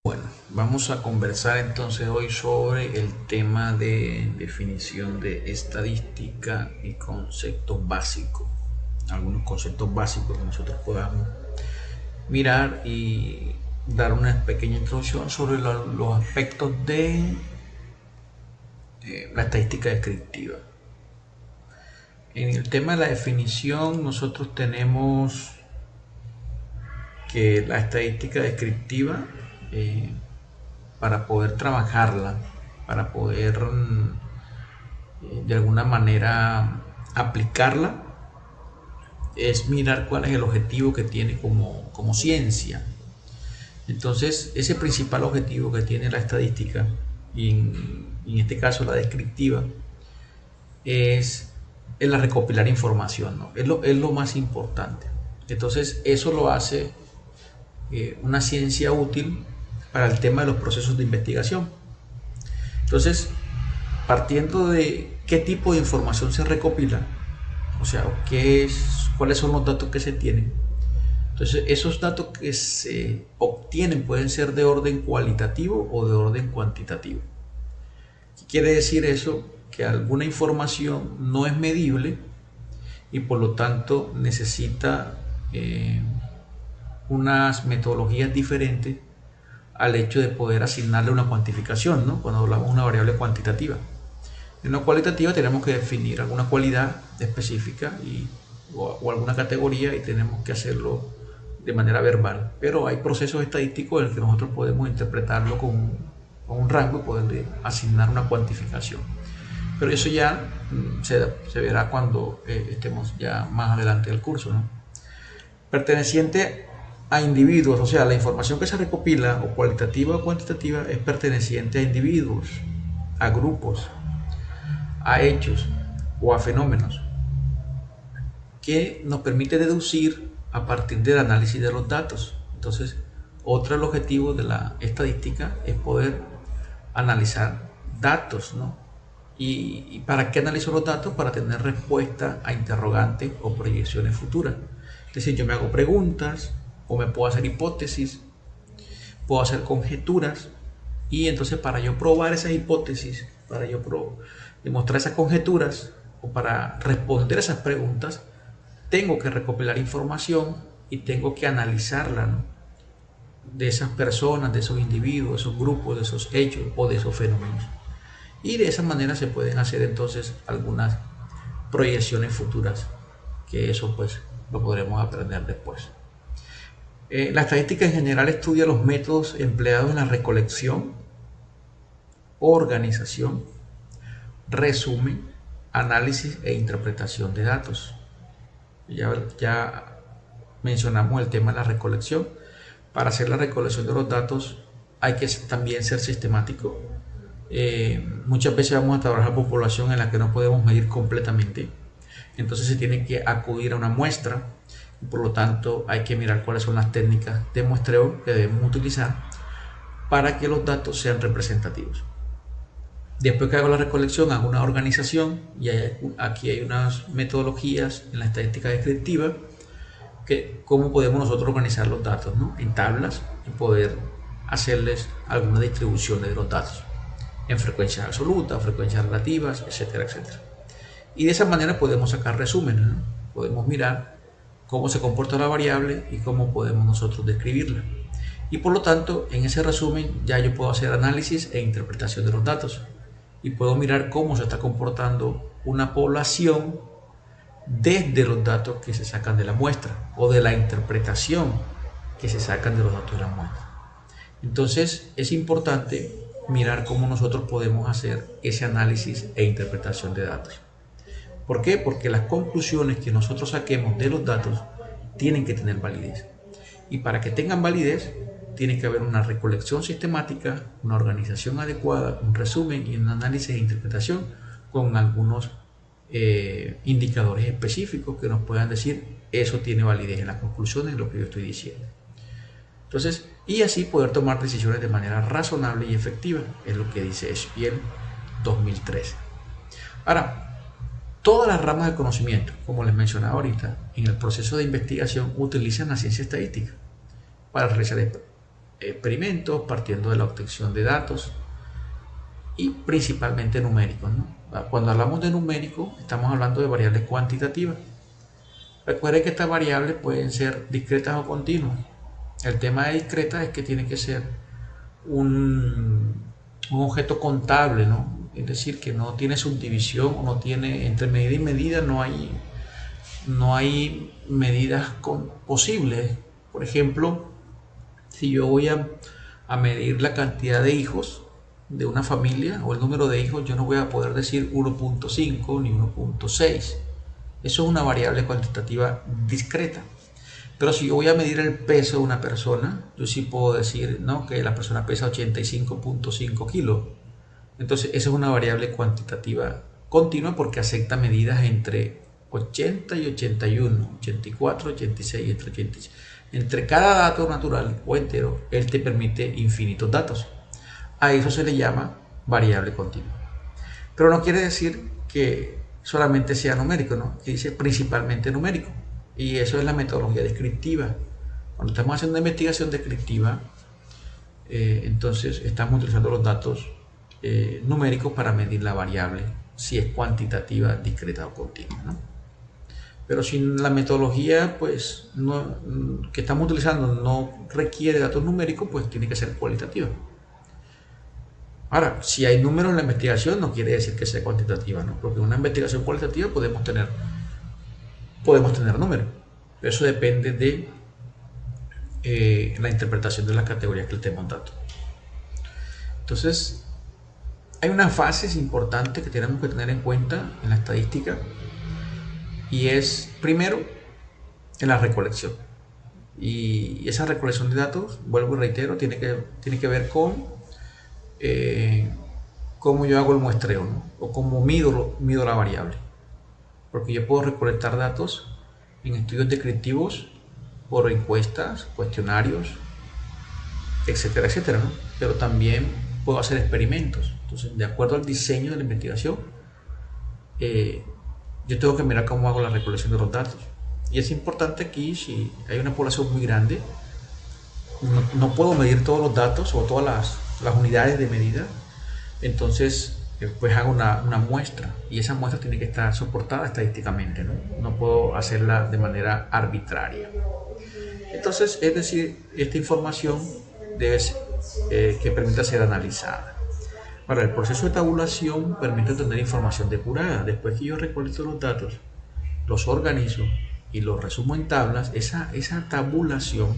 Bueno, vamos a conversar entonces hoy sobre el tema de definición de estadística y conceptos básicos. Algunos conceptos básicos que nosotros podamos mirar y dar una pequeña introducción sobre los aspectos de la estadística descriptiva. En el tema de la definición, nosotros tenemos que la estadística descriptiva, para poder trabajarla, para poder de alguna manera aplicarla, es mirar cuál es el objetivo que tiene como ciencia. Entonces, ese principal objetivo que tiene la estadística, y en este caso la descriptiva, es el recopilar información, ¿no? Es lo más importante. Entonces, eso lo hace una ciencia útil para el tema de los procesos de investigación. Entonces, partiendo de qué tipo de información se recopila, o sea, cuáles son los datos que se tienen. Entonces, esos datos que se obtienen pueden ser de orden cualitativo o de orden cuantitativo. ¿Qué quiere decir eso? Que alguna información no es medible y por lo tanto necesita unas metodologías diferentes al hecho de poder asignarle una cuantificación, ¿no? Cuando hablamos de una variable cuantitativa. En una cualitativa tenemos que definir alguna cualidad específica o alguna categoría y tenemos que hacerlo de manera verbal. Pero hay procesos estadísticos en los que nosotros podemos interpretarlo con un rango y poderle asignar una cuantificación. Pero eso ya se verá cuando estemos ya más adelante del curso, ¿no? Perteneciente a individuos, o sea, la información que se recopila, o cualitativa o cuantitativa, es perteneciente a individuos, a grupos, a hechos o a fenómenos, que nos permite deducir a partir del análisis de los datos. Entonces, otro del objetivo de la estadística es poder analizar datos, ¿no? ¿Y para qué analizo los datos? Para tener respuesta a interrogantes o proyecciones futuras. Es decir, yo me hago preguntas o me puedo hacer hipótesis, puedo hacer conjeturas, y entonces para yo probar esas hipótesis, para yo demostrar esas conjeturas o para responder esas preguntas, tengo que recopilar información y tengo que analizarla, ¿no? De esas personas, de esos individuos, de esos grupos, de esos hechos o de esos fenómenos. Y de esa manera se pueden hacer entonces algunas proyecciones futuras, que eso pues lo podremos aprender después. La estadística en general estudia los métodos empleados en la recolección, organización, resumen, análisis e interpretación de datos. Ya mencionamos el tema de la recolección. Para hacer la recolección de los datos hay que también ser sistemático. Muchas veces vamos a trabajar con población en la que no podemos medir completamente, entonces se tiene que acudir a una muestra. Por lo tanto, hay que mirar cuáles son las técnicas de muestreo que debemos utilizar para que los datos sean representativos. Después que hago la recolección, hago una organización, y aquí hay unas metodologías en la estadística descriptiva que cómo podemos nosotros organizar los datos, ¿no? En tablas, y poder hacerles algunas distribuciones de los datos en frecuencias absolutas, frecuencias relativas, etcétera, etcétera. Y de esa manera podemos sacar resúmenes, ¿no? Podemos mirar cómo se comporta la variable y cómo podemos nosotros describirla. Y por lo tanto, en ese resumen ya yo puedo hacer análisis e interpretación de los datos. Y puedo mirar cómo se está comportando una población desde los datos que se sacan de la muestra o de la interpretación que se sacan de los datos de la muestra. Entonces, es importante mirar cómo nosotros podemos hacer ese análisis e interpretación de datos. ¿Por qué? Porque las conclusiones que nosotros saquemos de los datos tienen que tener validez. Y para que tengan validez, tiene que haber una recolección sistemática, una organización adecuada, un resumen y un análisis e interpretación con algunos indicadores específicos que nos puedan decir eso tiene validez en las conclusiones de lo que yo estoy diciendo. Entonces, y así poder tomar decisiones de manera razonable y efectiva, es lo que dice Espiel 2013. Ahora, Todas las ramas del conocimiento, como les mencionaba ahorita, en el proceso de investigación utilizan la ciencia estadística para realizar experimentos partiendo de la obtención de datos y principalmente numéricos, ¿no? Cuando hablamos de numérico, estamos hablando de variables cuantitativas. Recuerden que estas variables pueden ser discretas o continuas. El tema de discretas es que tiene que ser un objeto contable, ¿no? Es decir, que no tiene subdivisión, no tiene entre medida y medida, no hay medidas posibles. Por ejemplo, si yo voy a medir la cantidad de hijos de una familia o el número de hijos, yo no voy a poder decir 1.5 ni 1.6. Eso es una variable cuantitativa discreta. Pero si yo voy a medir el peso de una persona, yo sí puedo decir, ¿no?, que la persona pesa 85.5 kilos. Entonces, esa es una variable cuantitativa continua porque acepta medidas entre 80 y 81, 84, 86, entre 86. Entre cada dato natural o entero, él te permite infinitos datos. A eso se le llama variable continua. Pero no quiere decir que solamente sea numérico, ¿no? Dice principalmente numérico. Y eso es la metodología descriptiva. Cuando estamos haciendo una investigación descriptiva, entonces estamos utilizando los datos numéricos para medir la variable, si es cuantitativa, discreta o continua, ¿no? Pero si la metodología pues, que estamos utilizando no requiere datos numéricos, pues tiene que ser cualitativa. Ahora, si hay números en la investigación, no quiere decir que sea cuantitativa, ¿no? Porque en una investigación cualitativa podemos tener números. Eso depende de la interpretación de las categorías que le estemos dando. Entonces, hay unas fases importantes que tenemos que tener en cuenta en la estadística y es, primero, en la recolección. Y esa recolección de datos, vuelvo y reitero, tiene que ver con cómo yo hago el muestreo, ¿no? O cómo mido la variable. Porque yo puedo recolectar datos en estudios descriptivos por encuestas, cuestionarios, etcétera, etcétera, ¿no? Pero también puedo hacer experimentos. Entonces, de acuerdo al diseño de la investigación, yo tengo que mirar cómo hago la recolección de los datos. Y es importante aquí, si hay una población muy grande, no puedo medir todos los datos o todas las unidades de medida. Entonces, pues hago una muestra y esa muestra tiene que estar soportada estadísticamente, ¿no? No puedo hacerla de manera arbitraria. Entonces, es decir, esta información debe que permita ser analizada. Ahora, el proceso de tabulación permite tener información depurada. Después que yo recolecto los datos, los organizo y los resumo en tablas, esa tabulación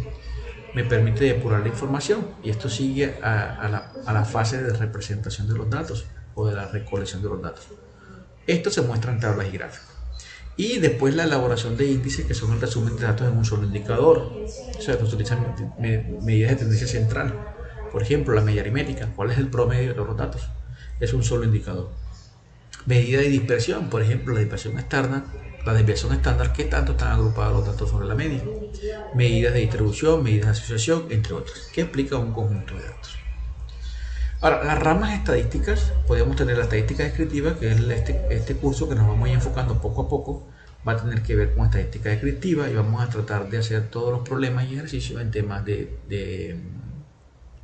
me permite depurar la información y esto sigue a la fase de representación de los datos o de la recolección de los datos. Esto se muestra en tablas y gráficos. Y después la elaboración de índices, que son el resumen de datos en un solo indicador. O sea, se utilizan medidas de tendencia central. Por ejemplo, la media aritmética. ¿Cuál es el promedio de todos los datos? Es un solo indicador. Medida de dispersión. Por ejemplo, la dispersión estándar, la desviación estándar, ¿qué tanto están agrupados los datos sobre la media? Medidas de distribución, medidas de asociación, entre otras, que explica un conjunto de datos. Ahora, las ramas estadísticas, podemos tener la estadística descriptiva, que es este curso que nos vamos a ir enfocando poco a poco, va a tener que ver con estadística descriptiva y vamos a tratar de hacer todos los problemas y ejercicios en temas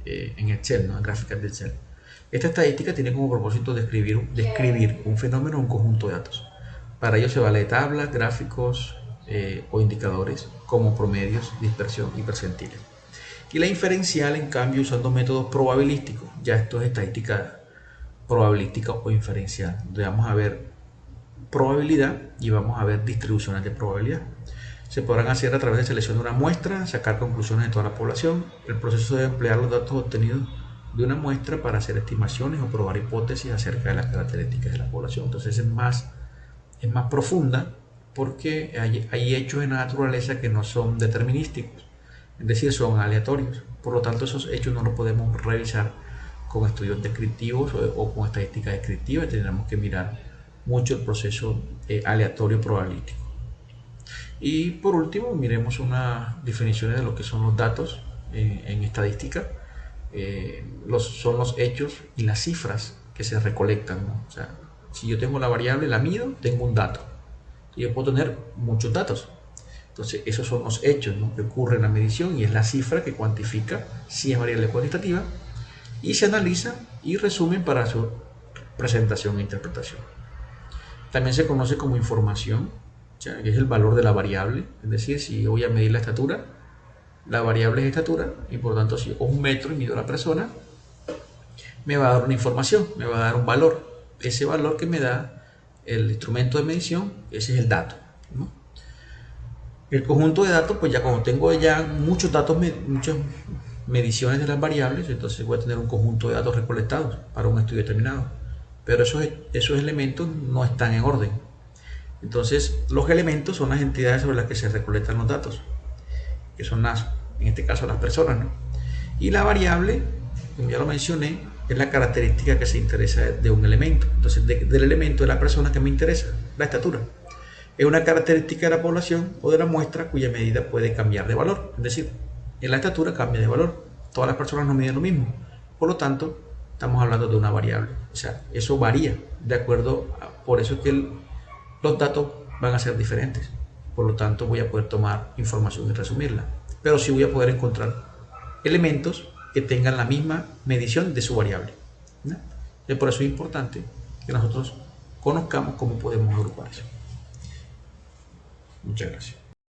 en Excel, ¿no? En gráficas de Excel. Esta estadística tiene como propósito describir un fenómeno o un conjunto de datos. Para ello se vale tablas, gráficos o indicadores como promedios, dispersión y percentiles. Y la inferencial, en cambio, usando métodos probabilísticos. Ya esto es estadística probabilística o inferencial, donde vamos a ver probabilidad y vamos a ver distribuciones de probabilidad. Se podrán hacer a través de selección de una muestra, sacar conclusiones de toda la población. El proceso de emplear los datos obtenidos de una muestra para hacer estimaciones o probar hipótesis acerca de las características de la población. Entonces es más profunda porque hay hechos en la naturaleza que no son determinísticos, es decir, son aleatorios. Por lo tanto, esos hechos no los podemos revisar con estudios descriptivos o con estadística descriptiva. Tendremos que mirar mucho el proceso aleatorio probabilístico. Y por último, miremos unas definiciones de lo que son los datos en estadística. Son los hechos y las cifras que se recolectan, ¿no? O sea, Si yo tengo la variable, la mido, tengo un dato. Y yo puedo tener muchos datos. Entonces, esos son los hechos, ¿no?, que ocurren en la medición y es la cifra que cuantifica si es variable cuantitativa y se analiza y resumen para su presentación e interpretación. También se conoce como información, que es el valor de la variable. Es decir, si yo voy a medir la estatura, la variable es estatura y por lo tanto si yo cojo un metro y mido a la persona, me va a dar una información, me va a dar un valor. Ese valor que me da el instrumento de medición, ese es el dato, ¿no? El conjunto de datos, pues ya como tengo ya muchos datos, muchas mediciones de las variables, entonces voy a tener un conjunto de datos recolectados para un estudio determinado. Pero esos elementos no están en orden. Entonces, los elementos son las entidades sobre las que se recolectan los datos, que son en este caso las personas, ¿no? Y la variable, como ya lo mencioné, es la característica que se interesa de un elemento. Entonces, del elemento de la persona que me interesa, la estatura. Es una característica de la población o de la muestra cuya medida puede cambiar de valor. Es decir, en la estatura cambia de valor. Todas las personas no miden lo mismo. Por lo tanto, estamos hablando de una variable. O sea, eso varía de acuerdo por eso es que los datos van a ser diferentes. Por lo tanto, voy a poder tomar información y resumirla. Pero sí voy a poder encontrar elementos que tengan la misma medición de su variable, ¿no? Y por eso es importante que nosotros conozcamos cómo podemos agrupar eso. Muchas gracias.